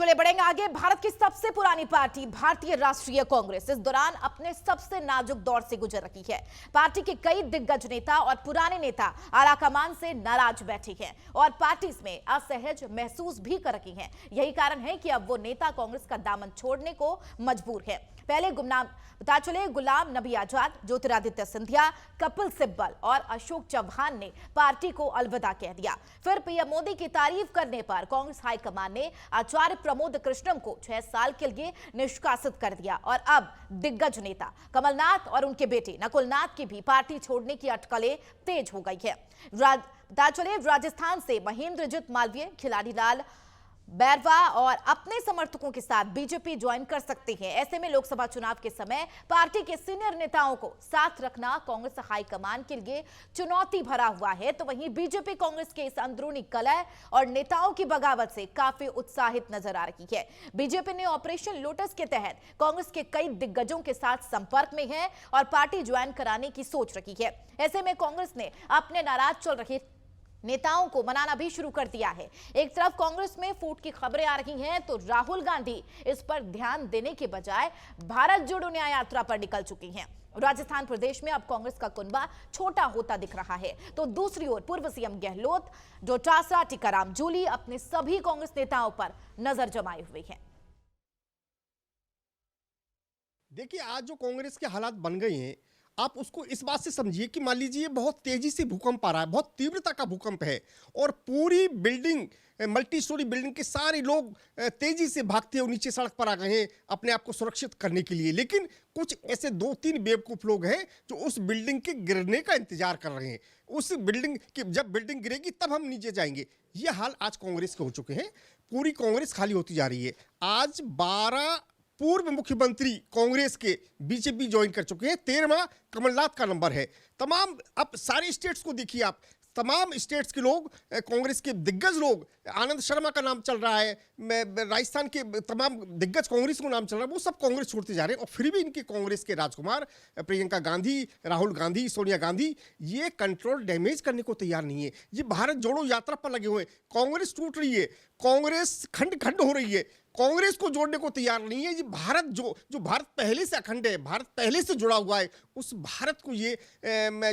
चलिए बढ़ेंगे आगे। भारत की सबसे पुरानी पार्टी भारतीय राष्ट्रीय कांग्रेस इस दौरान अपने सबसे नाजुक दौर से गुजर रही है। पार्टी के कई दिग्गज नेता और पुराने नेता आलाकमान से नाराज बैठे हैं और पार्टी में असहज महसूस भी कर रही हैं। यही कारण है कि अब वो नेता कांग्रेस का दामन छोड़ने को मजबूर है। पहले गुलाम नबी आजाद, ज्योतिरादित्य सिंधिया, कपिल सिब्बल और अशोक चौहान ने पार्टी को अलविदा कह दिया। फिर पीएम मोदी की तारीफ करने पर कांग्रेस हाईकमान ने आचार्य प्रमोद कृष्णम को 6 साल के लिए निष्कासित कर दिया और अब दिग्गज नेता कमलनाथ और उनके बेटे नकुलनाथ की भी पार्टी छोड़ने की अटकलें तेज हो गई है। राजस्थान से महेंद्रजीत मालवीय, खिलाड़ी लाल बैरवा और अपने समर्थकों के साथ बीजेपी ज्वाइन कर सकते हैं। ऐसे में लोकसभा चुनाव के समय पार्टी के सीनियर नेताओं को साथ रखना कांग्रेस हाईकमान के लिए चुनौती भरा हुआ है। तो वहीं बीजेपी कांग्रेस के इस अंदरूनी कलह और नेताओं की बगावत से काफी उत्साहित नजर आ रही है। बीजेपी ने ऑपरेशन लोटस के तहत कांग्रेस के कई दिग्गजों के साथ संपर्क में है और पार्टी ज्वाइन कराने की सोच रही है। ऐसे में कांग्रेस ने अपने नाराज चल रहे नेताओं को मनाना भी शुरू कर दिया है। एक तरफ कांग्रेस में फूट की खबरें आ रही हैं तो राहुल गांधी इस पर ध्यान देने के बजाय भारत जोड़ो न्याय यात्रा पर निकल चुकी हैं। राजस्थान प्रदेश में अब कांग्रेस का कुनबा छोटा होता दिख रहा है तो दूसरी ओर पूर्व सीएम गहलोत, डोटासरा, टीकाराम जूली अपने सभी कांग्रेस नेताओं पर नजर जमाए हुए हैं। देखिए, आज जो कांग्रेस के हालात बन गए हैं, आप उसको इस बात से समझिए कि मान लीजिए बहुत तेजी से भूकंप आ रहा है, बहुत तीव्रता का भूकंप है और पूरी बिल्डिंग, मल्टी स्टोरी बिल्डिंग के सारे लोग तेजी से भागते हुए नीचे सड़क पर आ गए हैं अपने आप को सुरक्षित करने के लिए। लेकिन कुछ ऐसे 2-3 बेवकूफ लोग हैं जो उस बिल्डिंग के गिरने का इंतजार कर रहे हैं। उस बिल्डिंग की जब बिल्डिंग गिरेगी तब हम नीचे जाएंगे। ये हाल आज कांग्रेस के हो चुके हैं। पूरी कांग्रेस खाली होती जा रही है। आज 12 पूर्व मुख्यमंत्री कांग्रेस के बीजेपी ज्वाइन कर चुके हैं। 13वां कमलनाथ का नंबर है। तमाम, अब सारे स्टेट्स को देखिए आप, तमाम स्टेट्स के लोग, कांग्रेस के दिग्गज लोग, आनंद शर्मा का नाम चल रहा है, राजस्थान के तमाम दिग्गज कांग्रेस को नाम चल रहा है, वो सब कांग्रेस छोड़ते जा रहे हैं। और फिर भी इनके कांग्रेस के राजकुमार, प्रियंका गांधी, राहुल गांधी, सोनिया गांधी, ये कंट्रोल डैमेज करने को तैयार नहीं है। ये भारत जोड़ो यात्रा पर लगे हुए हैं। कांग्रेस टूट रही है, कांग्रेस खंड खंड हो रही है, कांग्रेस को जोड़ने को तैयार नहीं है। ये भारत जो भारत पहले से अखंड है, भारत पहले से जुड़ा हुआ है, उस भारत को ये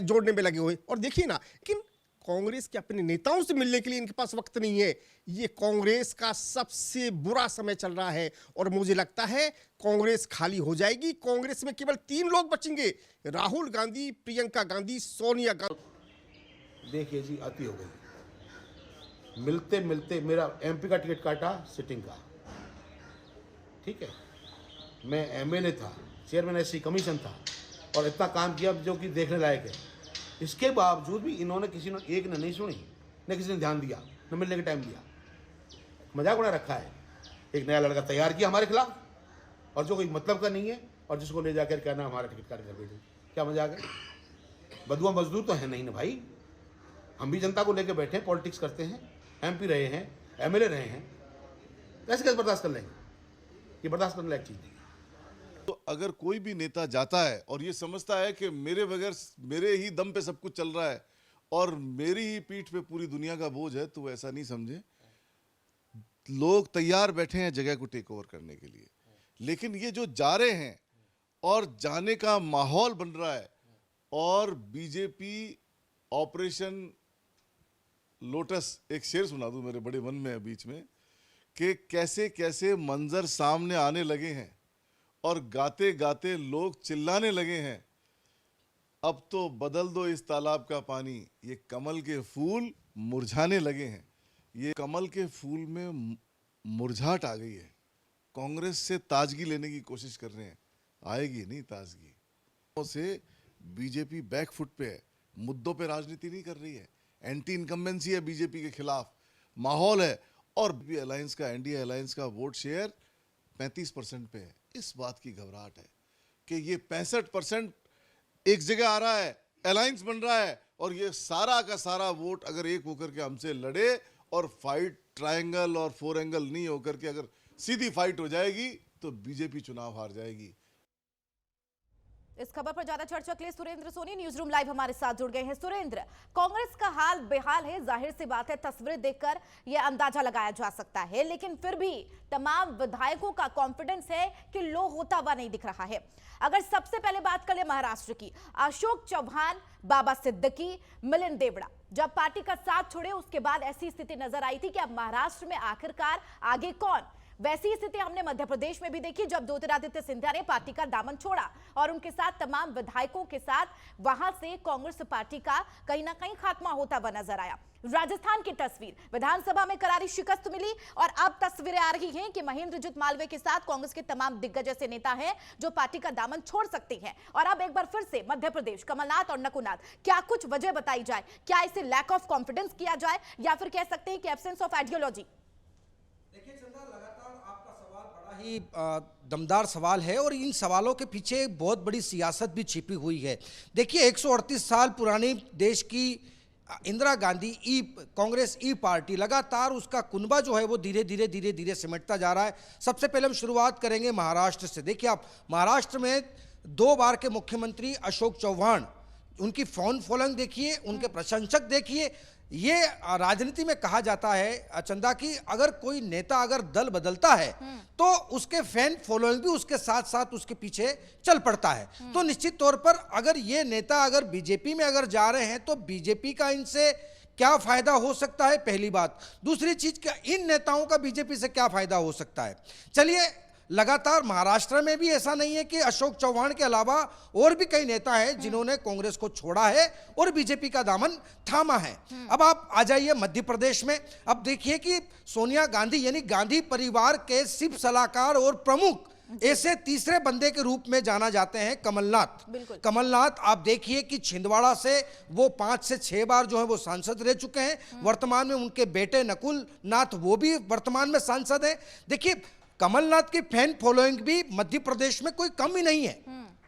जोड़ने में लगे हुए। और देखिए ना, लेकिन कांग्रेस के अपने नेताओं से मिलने के लिए इनके पास वक्त नहीं है। ये कांग्रेस का सबसे बुरा समय चल रहा है और मुझे लगता है कांग्रेस खाली हो जाएगी। कांग्रेस में केवल 3 लोग बचेंगे, राहुल गांधी, प्रियंका गांधी, सोनिया गांधी। देखिए जी, अति हो गई। मिलते मिलते मेरा एमपी का टिकट काटा, सिटिंग का, ठीक है। मैं एमएलए था, चेयरमैन एससी कमीशन था और इतना काम किया जो कि देखने लायक है। इसके बावजूद भी इन्होंने किसी ने एक ने नहीं सुनी, न किसी ने ध्यान दिया, न मिलने के टाइम दिया। मजाक उड़ा रखा है। एक नया लड़का तैयार किया हमारे खिलाफ और जो कोई मतलब का नहीं है और जिसको ले जाकर कहना हमारा टिकट काट कर भेजो। क्या मजाक है? बदुआ मजदूर तो है नहीं ना भाई। हम भी जनता को लेकर बैठे हैं, पॉलिटिक्स करते हैं, एमपी रहे हैं, एमएलए रहे हैं, कैसे कैसे बर्दाश्त कर लेंगे? ये बर्दाश्त करने लायक चीज नहीं। तो अगर कोई भी नेता जाता है और ये समझता है कि मेरे बगैर, मेरे ही दम पे सब कुछ चल रहा है और मेरी ही पीठ पे पूरी दुनिया का बोझ है, तो ऐसा नहीं समझे। लोग तैयार बैठे हैं जगह को टेक ओवर करने के लिए, लेकिन ये जो जा रहे हैं और जाने का माहौल बन रहा है और बीजेपी ऑपरेशन लोटस, एक शेर सुना दूं, मेरे बड़े मन में है बीच में, कि कैसे कैसे मंजर सामने आने लगे हैं और गाते गाते लोग चिल्लाने लगे हैं, अब तो बदल दो इस तालाब का पानी, ये कमल के फूल मुरझाने लगे हैं। ये कमल के फूल में मुरझाहट आ गई है। कांग्रेस से ताजगी लेने की कोशिश कर रहे हैं, आएगी नहीं ताजगी। से बीजेपी बैकफुट पे है, मुद्दों पे राजनीति नहीं कर रही है, एंटी इनकम्बेंसी है बीजेपी के खिलाफ, माहौल है। और अलायंस का, एनडीए अलायंस का वोट शेयर 35% पे है। इस बात की घबराहट है कि ये 65% एक जगह आ रहा है, अलायंस बन रहा है और ये सारा का सारा वोट अगर एक होकर के हमसे लड़े और फाइट ट्रायंगल और 4 एंगल नहीं होकर के अगर सीधी फाइट हो जाएगी तो बीजेपी चुनाव हार जाएगी। इस खबर पर ज्यादा चर्चा के लिए Surendra Soni newsroom live हमारे साथ जुड़ गए हैं। सुरेंद्र, कांग्रेस का हाल बेहाल है, जाहिर सी बात है, तस्वीरें देखकर यह अंदाजा लगाया जा सकता है, लेकिन फिर भी तमाम विधायकों का कॉन्फिडेंस है कि लो होता हुआ नहीं दिख रहा है। अगर सबसे पहले बात कर ले महाराष्ट्र की, अशोक चौहान, बाबा सिद्दीकी, मिलिंद देवड़ा जब पार्टी का साथ छोड़े उसके बाद ऐसी स्थिति नजर आई थी कि अब महाराष्ट्र में आखिरकार आगे कौन। वैसी स्थिति हमने मध्य प्रदेश में भी देखी जब ज्योतिरादित्य सिंधिया ने पार्टी का दामन छोड़ा और उनके साथ तमाम विधायकों के साथ वहां से कांग्रेस पार्टी का कहीं ना कहीं खात्मा होता हुआ नजर आया। राजस्थान की तस्वीर, विधानसभा में करारी शिकस्त मिली और अब तस्वीरें आ रही हैं कि महेंद्रजीत मालवीय के साथ कांग्रेस के तमाम दिग्गज ऐसे नेता हैं जो पार्टी का दामन छोड़ सकते हैं। और अब एक बार फिर से मध्य प्रदेश, कमलनाथ और नकुलनाथ, क्या कुछ वजह बताई जाए? क्या इसे लैक ऑफ कॉन्फिडेंस किया जाए या फिर कह सकते हैं कि एब्सेंस ऑफ आइडियोलॉजी? देखिए चंदा, लगातार आपका सवाल बड़ा ही दमदार सवाल है और इन सवालों के पीछे एक बहुत बड़ी सियासत भी छिपी हुई है। देखिए 138 साल पुरानी देश की इंदिरा गांधी कांग्रेस पार्टी, लगातार उसका कुनबा जो है वो धीरे धीरे सिमटता जा रहा है। सबसे पहले हम शुरुआत करेंगे महाराष्ट्र से। देखिए आप महाराष्ट्र में 2 बार के मुख्यमंत्री अशोक चौहान, उनकी फैन फॉलोइंग देखिए, उनके प्रशंसक देखिए। ये राजनीति में कहा जाता है चंदा कि अगर कोई नेता अगर दल बदलता है तो उसके फैन फॉलोइंग भी उसके साथ साथ उसके पीछे चल पड़ता है। तो निश्चित तौर पर अगर ये नेता अगर बीजेपी में अगर जा रहे हैं तो बीजेपी का इनसे क्या फायदा हो सकता है, पहली बात। दूसरी चीज, क्या इन नेताओं का बीजेपी से क्या फायदा हो सकता है? चलिए, लगातार महाराष्ट्र में भी ऐसा नहीं है कि अशोक चौहान के अलावा और भी कई नेता हैं जिन्होंने कांग्रेस को छोड़ा है और बीजेपी का दामन थामा है। अब आप आ जाइए मध्य प्रदेश में। अब देखिए कि सोनिया गांधी यानी गांधी परिवार के सिर्फ सलाहकार और प्रमुख ऐसे तीसरे बंदे के रूप में जाना जाते हैं कमलनाथ। कमलनाथ आप देखिए कि छिंदवाड़ा से वो 5 से 6 बार जो है वो सांसद रह चुके हैं। वर्तमान में उनके बेटे नकुल नाथ वो भी वर्तमान में सांसद हैं। देखिए कमलनाथ की फैन फॉलोइंग भी मध्य प्रदेश में कोई कम ही नहीं है,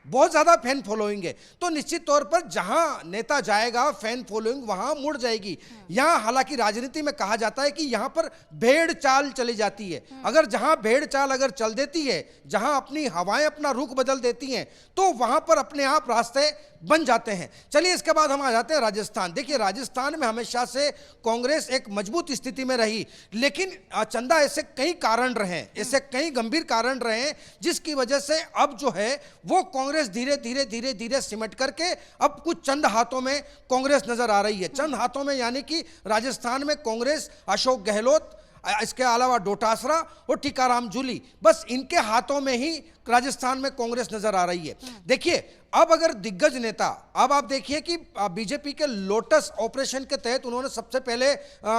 बहुत ज्यादा फैन फॉलोइंग है। तो निश्चित तौर पर जहां नेता जाएगा फैन फॉलोइंग वहां मुड़ जाएगी। यहां हालांकि राजनीति में कहा जाता है कि यहां पर भेड़ चाल चली जाती है। अगर जहां भेड़ चाल अगर चल देती है, जहां अपनी हवाएं अपना रुख बदल देती हैं, तो वहां पर अपने आप रास्ते बन जाते हैं। चलिए इसके बाद हम आ जाते हैं राजस्थान। देखिए राजस्थान में हमेशा से कांग्रेस एक मजबूत स्थिति में रही, लेकिन चंदा ऐसे कई कारण रहे, ऐसे कई गंभीर कारण रहे जिसकी वजह से अब जो है वो कांग्रेस धीरे धीरे सिमट करके अब कुछ चंद हाथों में कांग्रेस नजर आ रही है। चंद हाथों में यानी कि राजस्थान में कांग्रेस अशोक गहलोत, इसके अलावा डोटासरा और टीकाराम जूली, बस इनके हाथों में ही राजस्थान में कांग्रेस नजर आ रही है। देखिए अब अगर दिग्गज नेता, अब आप देखिए कि बीजेपी के लोटस ऑपरेशन के तहत उन्होंने सबसे पहले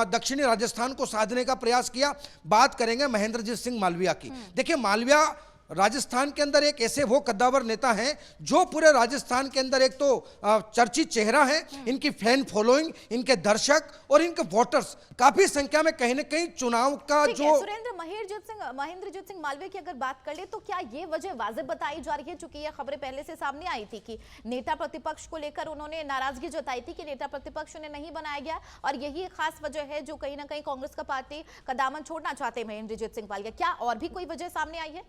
दक्षिणी राजस्थान को साधने का प्रयास किया। बात करेंगे महेंद्रजीत सिंह मालवीय की। देखिए मालवीय राजस्थान के अंदर एक ऐसे वो कद्दावर नेता हैं जो पूरे राजस्थान के अंदर एक तो चर्चित चेहरा है, इनकी फैन फॉलोइंग, इनके दर्शक और इनके वोटर्स काफी संख्या में कहीं न कहीं चुनाव का जो। सुरेंद्र, महेंद्रजीत सिंह मालवीय की अगर बात कर ले तो क्या ये वजह वाजिब बताई जा रही है, चूंकि ये खबरें पहले से सामने आई थी कि नेता प्रतिपक्ष को लेकर उन्होंने नाराजगी जताई थी कि नेता प्रतिपक्ष उन्हें नहीं बनाया गया और यही खास वजह है जो कहीं ना कहीं कांग्रेस का पार्टी का दामन छोड़ना चाहते हैं महेंद्रजीत सिंह मालवीय। क्या और भी कोई वजह सामने आई है?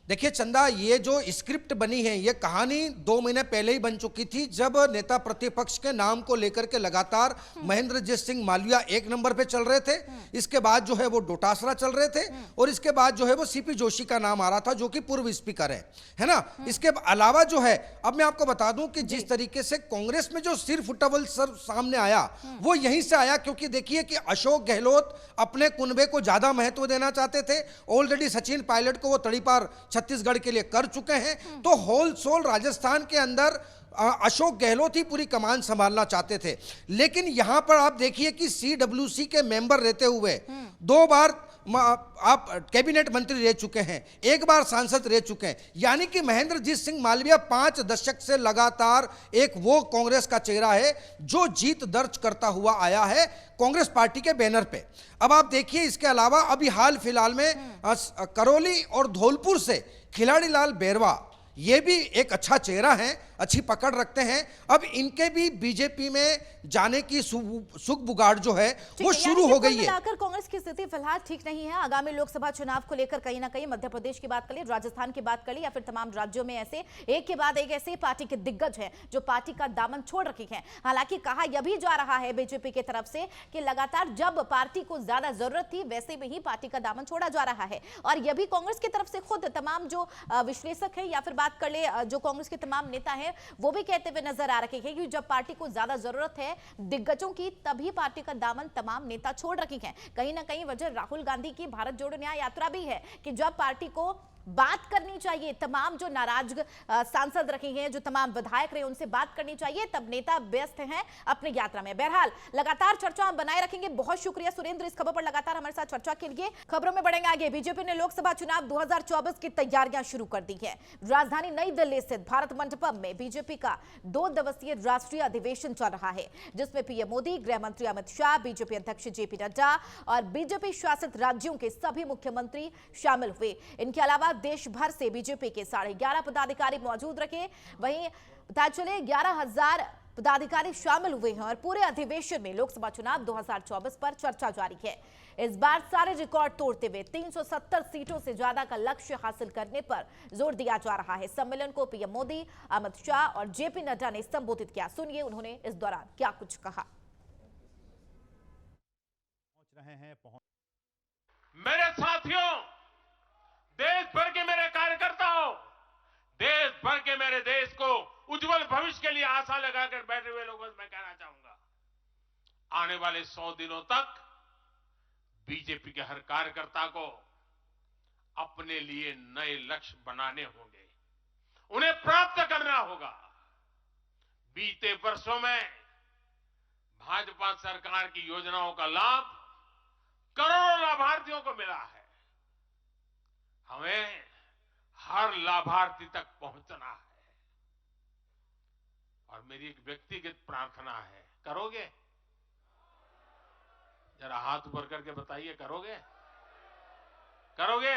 देखिए चंदा, ये जो स्क्रिप्ट बनी है ये कहानी 2 महीने पहले ही बन चुकी थी, जब नेता प्रतिपक्ष के नाम को लेकर के लगातार महेंद्रजीत सिंह मालवीय 1 नंबर पे चल रहे थे। इसके बाद जो है वो डोटासरा चल रहे थे और इसके बाद जो है वो सीपी जोशी का नाम आ रहा था जो कि पूर्व स्पीकर है ना। इसके अलावा जो है, अब मैं आपको बता दूं कि जिस तरीके से कांग्रेस में जो सिर फुटबल सर सामने आया वो यहीं से आया, क्योंकि देखिए कि अशोक गहलोत अपने कुनबे को ज्यादा महत्व देना चाहते थे। ऑलरेडी सचिन पायलट को वो तड़ीपार छत्तीसगढ़ के लिए कर चुके हैं, तो होल सोल राजस्थान के अंदर अशोक गहलोत ही पूरी कमान संभालना चाहते थे। लेकिन यहां पर आप देखिए कि सीडब्ल्यूसी के मेंबर रहते हुए 2 बार आप कैबिनेट मंत्री रह चुके हैं, 1 बार सांसद रह चुके हैं, यानी कि महेंद्रजीत सिंह मालवीय 5 दशक से लगातार एक वो कांग्रेस का चेहरा है जो जीत दर्ज करता हुआ आया है कांग्रेस पार्टी के बैनर पे। अब आप देखिए इसके अलावा अभी हाल फिलहाल में करौली और धौलपुर से खिलाड़ी लाल बैरवा, ये भी एक अच्छा चेहरा है। अच्छी पकड़ रखते हैं। अब इनके भी बीजेपी में जाने की सुख बुगाड़ जो है वो शुरू हो गई है। मिलाकर कांग्रेस की स्थिति फिलहाल ठीक नहीं है। आगामी लोकसभा चुनाव को लेकर कहीं ना कहीं मध्य प्रदेश की बात करें, राजस्थान की बात करें या फिर तमाम राज्यों में ऐसे एक के बाद एक ऐसे पार्टी के दिग्गज हैं जो पार्टी का दामन छोड़ रखी है। हालांकि कहा यह भी जा रहा है बीजेपी की तरफ से कि लगातार जब पार्टी को ज्यादा जरूरत थी वैसे में ही पार्टी का दामन छोड़ा जा रहा है। और यह भी कांग्रेस की तरफ से खुद तमाम जो विश्लेषक है या फिर बात कर ले जो कांग्रेस के तमाम नेता हैं वो भी कहते हुए नजर आ रहे हैं कि जब पार्टी को ज्यादा जरूरत है दिग्गजों की तभी पार्टी का दामन तमाम नेता छोड़ रखे हैं। कहीं ना कहीं वजह राहुल गांधी की भारत जोड़ो न्याय यात्रा भी है कि जब पार्टी को बात करनी चाहिए, तमाम जो नाराज सांसद रखे हैं, जो तमाम विधायक रहे उनसे बात करनी चाहिए, तब नेता व्यस्त हैं अपनी यात्रा में। बहरहाल लगातार चर्चा हम बनाए रखेंगे। बहुत शुक्रिया सुरेंद्र इस खबर पर लगातार हमारे साथ चर्चा के लिए। खबरों में बढ़ेंगे आगे। बीजेपी ने लोकसभा चुनाव 2024 की तैयारियां शुरू कर दी है। राजधानी नई दिल्ली स्थित भारत मंडपम में बीजेपी का 2 दिवसीय राष्ट्रीय अधिवेशन चल रहा है, जिसमें पीएम मोदी, गृह मंत्री अमित शाह, बीजेपी अध्यक्ष जेपी नड्डा और बीजेपी शासित राज्यों के सभी मुख्यमंत्री शामिल हुए। इनके अलावा देश भर से बीजेपी के 11.5 पदाधिकारी मौजूद रखे। वहीं पता चले 11,000 पदाधिकारी शामिल हुए हैं और पूरे अधिवेशन में लोकसभा चुनाव 2024 पर चर्चा जारी है। इस बार सारे रिकॉर्ड तोड़ते हुए 370 सीटों से ज्यादा का लक्ष्य हासिल करने पर जोर दिया जा रहा है। सम्मेलन को पीएम मोदी, अमित शाह और जेपी नड्डा ने संबोधित किया। सुनिए उन्होंने इस दौरान क्या कुछ कहा। मेरे साथियों, देश भर के मेरे कार्यकर्ताओं, देश भर के मेरे देश को उज्जवल भविष्य के लिए आशा लगाकर बैठे हुए लोगों से मैं कहना चाहूंगा, आने वाले 100 दिनों तक बीजेपी के हर कार्यकर्ता को अपने लिए नए लक्ष्य बनाने होंगे, उन्हें प्राप्त करना होगा। बीते वर्षों में भाजपा सरकार की योजनाओं का लाभ करोड़ों लाभार्थियों को मिला है। हमें हर लाभार्थी तक पहुंचना है और मेरी एक व्यक्तिगत प्रार्थना है, करोगे? जरा हाथ ऊपर करके बताइए, करोगे? करोगे?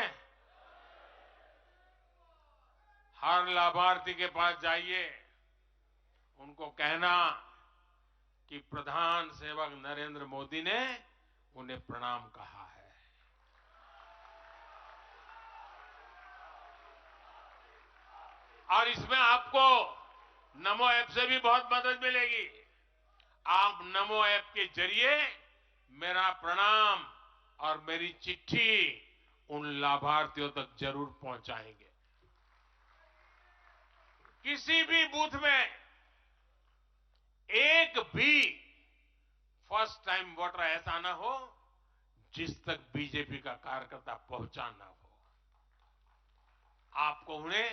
हर लाभार्थी के पास जाइए, उनको कहना कि प्रधान सेवक नरेंद्र मोदी ने उन्हें प्रणाम कहा है। और इसमें आपको नमो ऐप से भी बहुत मदद मिलेगी। आप नमो ऐप के जरिए मेरा प्रणाम और मेरी चिट्ठी उन लाभार्थियों तक जरूर पहुंचाएंगे। किसी भी बूथ में एक भी फर्स्ट टाइम वोटर ऐसा ना हो जिस तक बीजेपी का कार्यकर्ता पहुंचा ना हो। आपको उन्हें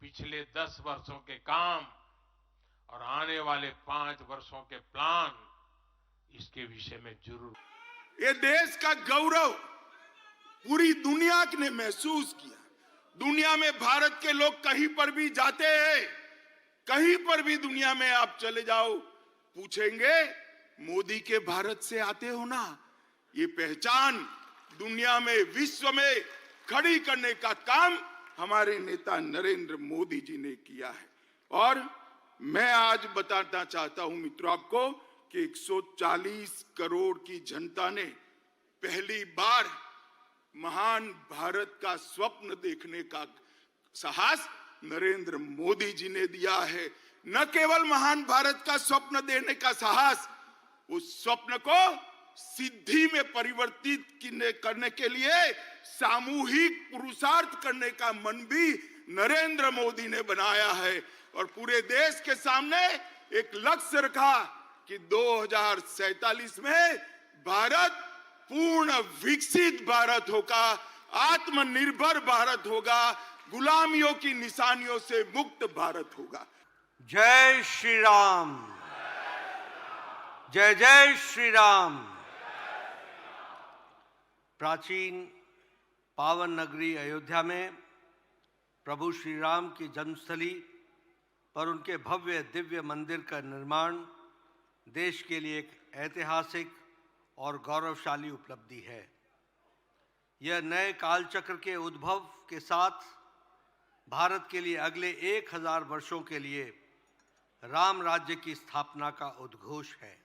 पिछले 10 वर्षों के काम और आने वाले 5 वर्षों के प्लान, इसके विषय में जरूर। ये देश का गौरव पूरी दुनिया ने महसूस किया। दुनिया में भारत के लोग कहीं पर भी जाते हैं, कहीं पर भी दुनिया में आप चले जाओ, पूछेंगे मोदी के भारत से आते हो ना। ये पहचान दुनिया में, विश्व में खड़ी करने का काम हमारे नेता नरेंद्र मोदी जी ने किया है। और मैं आज बताना चाहता हूं मित्रों आपको कि 140 करोड़ की जनता ने पहली बार महान भारत का स्वप्न देखने का साहस नरेंद्र मोदी जी ने दिया है। न केवल महान भारत का स्वप्न देने का साहस, उस स्वप्न को सिद्धि में परिवर्तित करने के लिए सामूहिक पुरुषार्थ करने का मन भी नरेंद्र मोदी ने बनाया है। और पूरे देश के सामने एक लक्ष्य रखा कि 2047 में भारत पूर्ण विकसित भारत होगा, आत्मनिर्भर भारत होगा, गुलामियों की निशानियों से मुक्त भारत होगा। जय श्री राम, जय जय श्री राम। प्राचीन पावन नगरी अयोध्या में प्रभु श्री राम की जन्मस्थली पर उनके भव्य दिव्य मंदिर का निर्माण देश के लिए एक ऐतिहासिक और गौरवशाली उपलब्धि है। यह नए कालचक्र के उद्भव के साथ भारत के लिए अगले 1000 वर्षों के लिए राम राज्य की स्थापना का उद्घोष है।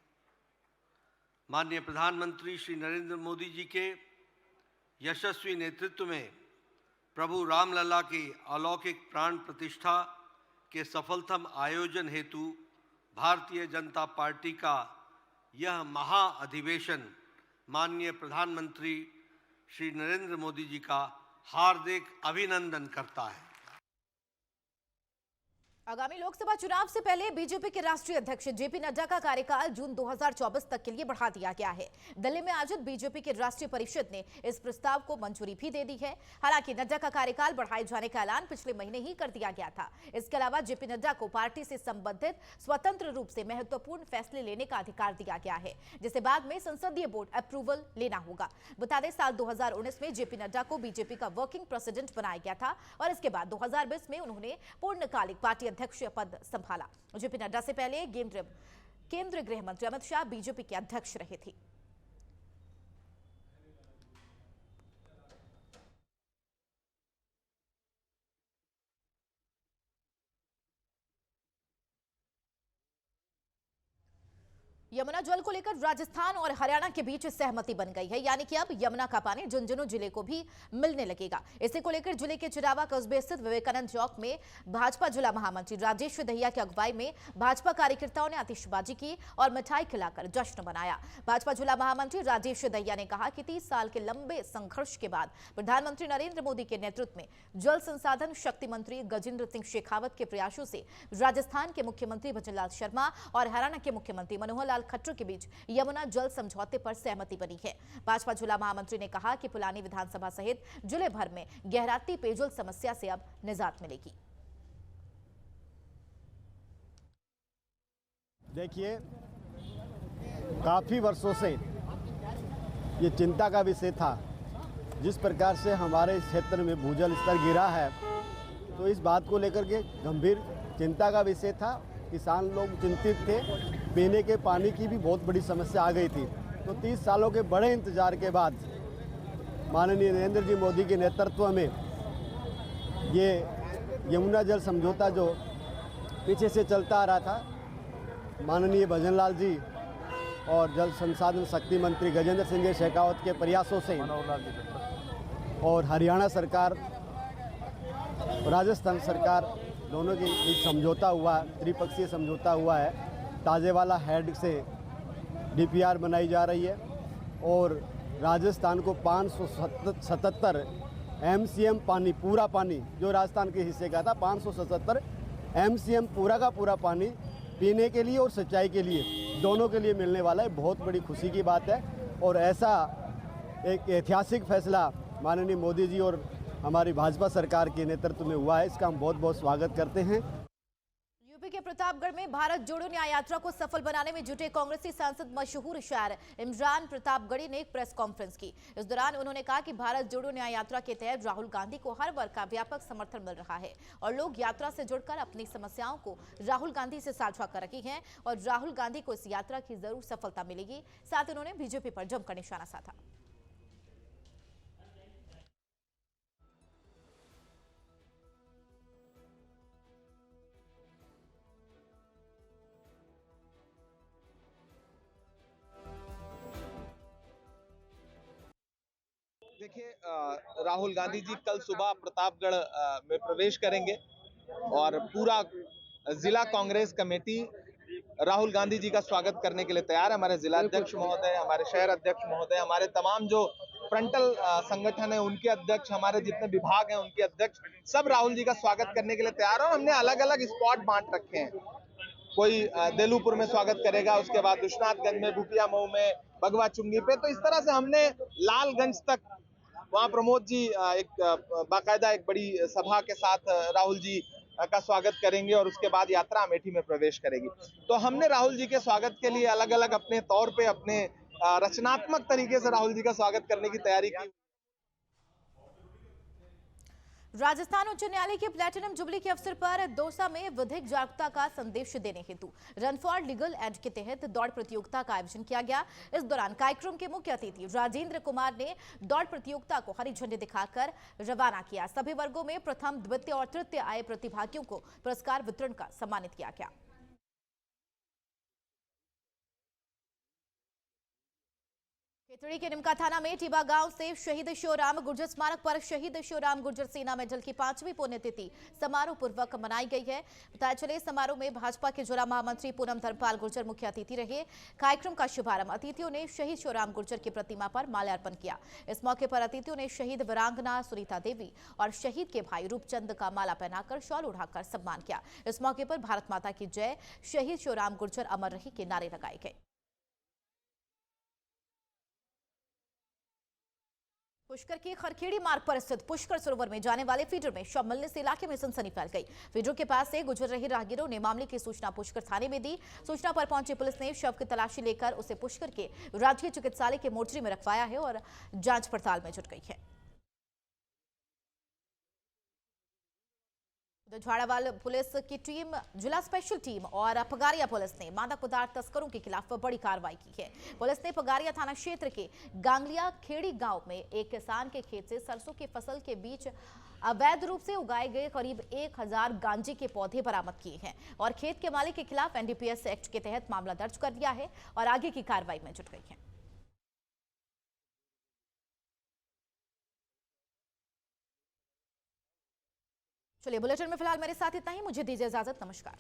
माननीय प्रधानमंत्री श्री नरेंद्र मोदी जी के यशस्वी नेतृत्व में प्रभु रामलला की अलौकिक प्राण प्रतिष्ठा के सफलतम आयोजन हेतु भारतीय जनता पार्टी का यह महाअधिवेशन माननीय प्रधानमंत्री श्री नरेंद्र मोदी जी का हार्दिक अभिनंदन करता है। आगामी लोकसभा चुनाव से पहले बीजेपी के राष्ट्रीय अध्यक्ष जेपी नड्डा का कार्यकाल जून 2024 तक के लिए बढ़ा दिया गया है। दिल्ली में आयोजित बीजेपी के राष्ट्रीय परिषद ने इस प्रस्ताव को मंजूरी भी दे दी है। हालांकि नड्डा का कार्यकाल बढ़ाए जाने का ऐलान पिछले महीने ही कर दिया गया था। इसके अलावा जेपी नड्डा को पार्टी से संबंधित स्वतंत्र रूप से महत्वपूर्ण फैसले लेने का अधिकार दिया गया है, जिसे बाद में संसदीय बोर्ड अप्रूवल लेना होगा। बता दें, साल 2019 में जेपी नड्डा को बीजेपी का वर्किंग प्रेसिडेंट बनाया गया था और इसके बाद 2020 में उन्होंने पूर्णकालिक पार्टी अध्यक्ष पद संभाला। जेपी नड्डा से पहले केंद्रीय गृह मंत्री अमित शाह बीजेपी के अध्यक्ष रहे थे। यमुना जल को लेकर राजस्थान और हरियाणा के बीच सहमति बन गई है, यानी कि अब यमुना का पानी झुंझुनू जिले को भी मिलने लगेगा। इसी को लेकर जिले के चिरावा कस्बे स्थित विवेकानंद चौक में भाजपा जिला महामंत्री राजेश दहिया की अगुवाई में भाजपा कार्यकर्ताओं ने आतिशबाजी की और मिठाई खिलाकर जश्न मनाया। भाजपा जिला महामंत्री राजेश दहिया ने कहा कि 30 साल के लंबे संघर्ष के बाद प्रधानमंत्री नरेंद्र मोदी के नेतृत्व में जल संसाधन शक्ति मंत्री गजेंद्र सिंह शेखावत के प्रयासों से राजस्थान के मुख्यमंत्री भजनलाल शर्मा और हरियाणा के मुख्यमंत्री मनोहर लाल खट्टर के बीच यमुना जल समझौते पर सहमति बनी है। भाजपा जिला महामंत्री ने कहा कि पुलानी विधानसभा सहित जिले भर में गहराती पेयजल समस्या से अब निजात मिलेगी। देखिए, काफी वर्षों से ये चिंता का विषय था। जिस प्रकार से हमारे क्षेत्र में भूजल स्तर गिरा है, तो इस बात को लेकर के गंभीर चिंता का विषय था। किसान लोग चिंतित थे, पीने के पानी की भी बहुत बड़ी समस्या आ गई थी। तो 30 सालों के बड़े इंतजार के बाद माननीय नरेंद्र जी मोदी के नेतृत्व में ये यमुना जल समझौता जो पीछे से चलता आ रहा था, माननीय भजनलाल जी और जल संसाधन शक्ति मंत्री गजेंद्र सिंह शेखावत के प्रयासों से और हरियाणा सरकार, राजस्थान सरकार दोनों के बीच समझौता हुआ, त्रिपक्षीय समझौता हुआ है। ताजेवाला हेड से डीपीआर बनाई जा रही है और राजस्थान को 577 एमसीएम पानी, पूरा पानी जो राजस्थान के हिस्से का था, 577 एमसीएम पूरा का पूरा पानी पीने के लिए और सिंचाई के लिए, दोनों के लिए मिलने वाला है। बहुत बड़ी खुशी की बात है और ऐसा एक ऐतिहासिक फैसला माननीय मोदी जी और हमारी भाजपा सरकार के नेतृत्व में हुआ है। इसका हम बहुत बहुत स्वागत करते हैं। यूपी के प्रतापगढ़ में भारत जोड़ो न्याय यात्रा को सफल बनाने में जुटे कांग्रेसी सांसद मशहूर शायर इमरान प्रतापगढ़ी ने एक प्रेस कॉन्फ्रेंस की। इस दौरान उन्होंने कहा कि भारत जोड़ो न्याय यात्रा के तहत राहुल गांधी को हर वर्ग का व्यापक समर्थन मिल रहा है और लोग यात्रा से जुड़कर अपनी समस्याओं को राहुल गांधी से साझा कर रही हैं और राहुल गांधी को इस यात्रा की जरूर सफलता मिलेगी। साथ ही उन्होंने बीजेपी पर जमकर निशाना साधा। देखिए, राहुल गांधी जी कल सुबह प्रतापगढ़ में प्रवेश करेंगे और पूरा जिला कांग्रेस कमेटी राहुल गांधी जी का स्वागत करने के लिए तैयार है। हमारे जिला अध्यक्ष महोदय, हमारे शहर अध्यक्ष महोदय, हमारे तमाम जो फ्रंटल संगठन है उनके अध्यक्ष, हमारे जितने विभाग हैं उनके अध्यक्ष, सब राहुल जी का स्वागत करने के लिए तैयार है। और हमने अलग अलग स्पॉट बांट रखे हैं। कोई देलूपुर में स्वागत करेगा, उसके बाद विश्वनाथगंज में, भूपिया मऊ में, बगवा चुंगी पे। तो इस तरह से हमने लालगंज तक, वहाँ प्रमोद जी एक बाकायदा एक बड़ी सभा के साथ राहुल जी का स्वागत करेंगे और उसके बाद यात्रा अमेठी में प्रवेश करेगी। तो हमने राहुल जी के स्वागत के लिए अलग अलग अपने तौर पे, अपने रचनात्मक तरीके से राहुल जी का स्वागत करने की तैयारी की। राजस्थान उच्च न्यायालय के प्लैटिनम जुबली के अवसर पर दौसा में विधिक जागरूकता का संदेश देने हेतु रन फॉर लीगल एड के तहत दौड़ प्रतियोगिता का आयोजन किया गया। इस दौरान कार्यक्रम के मुख्य अतिथि राजेंद्र कुमार ने दौड़ प्रतियोगिता को हरी झंडी दिखाकर रवाना किया। सभी वर्गों में प्रथम, द्वितीय और तृतीय आए प्रतिभागियों को पुरस्कार वितरण कर सम्मानित किया गया। खेतड़ी के निमका थाना में टीबा गांव से शहीद शिवराम गुर्जर स्मारक पर शहीद शिवराम गुर्जर सेना मेडल की 5वीं पुण्यतिथि समारोह पूर्वक मनाई गई है। बताया चले समारोह में भाजपा के जिला महामंत्री पूनम धर्मपाल गुर्जर मुख्य अतिथि रहे। कार्यक्रम का शुभारंभ अतिथियों ने शहीद शिवराम गुर्जर की प्रतिमा पर माल्यार्पण किया। इस मौके पर अतिथियों ने शहीद वीरांगना सुनीता देवी और शहीद के भाई रूपचंद का माला पहनाकर शॉल उड़ाकर सम्मान किया। इस मौके पर भारत माता की जय, शहीद शिवराम गुर्जर अमर रही के नारे लगाए गए। पुष्कर के खरखेड़ी मार्ग पर स्थित पुष्कर सरोवर में जाने वाले फीडर में शव मिलने से इलाके में सनसनी फैल गई। फीडर के पास से गुजर रहे राहगीरों ने मामले की सूचना पुष्कर थाने में दी। सूचना पर पहुंची पुलिस ने शव की तलाशी लेकर उसे पुष्कर के राजकीय चिकित्सालय के मोर्चरी में रखवाया है और जांच पड़ताल में जुट गई है। झाड़ावाल पुलिस की टीम, जिला स्पेशल टीम और पगारिया पुलिस ने मादक पदार्थ तस्करों के खिलाफ बड़ी कार्रवाई की है। पुलिस ने पगारिया थाना क्षेत्र के गांगलिया खेड़ी गांव में एक किसान के खेत से सरसों की फसल के बीच अवैध रूप से उगाए गए करीब 1000 गांजे के पौधे बरामद किए हैं और खेत के मालिक के खिलाफ एनडीपीएस एक्ट के तहत मामला दर्ज कर दिया है और आगे की कार्रवाई में जुट गई है। चलिए, बुलेटिन में फिलहाल मेरे साथ इतना ही। मुझे दीजिए इजाजत। नमस्कार।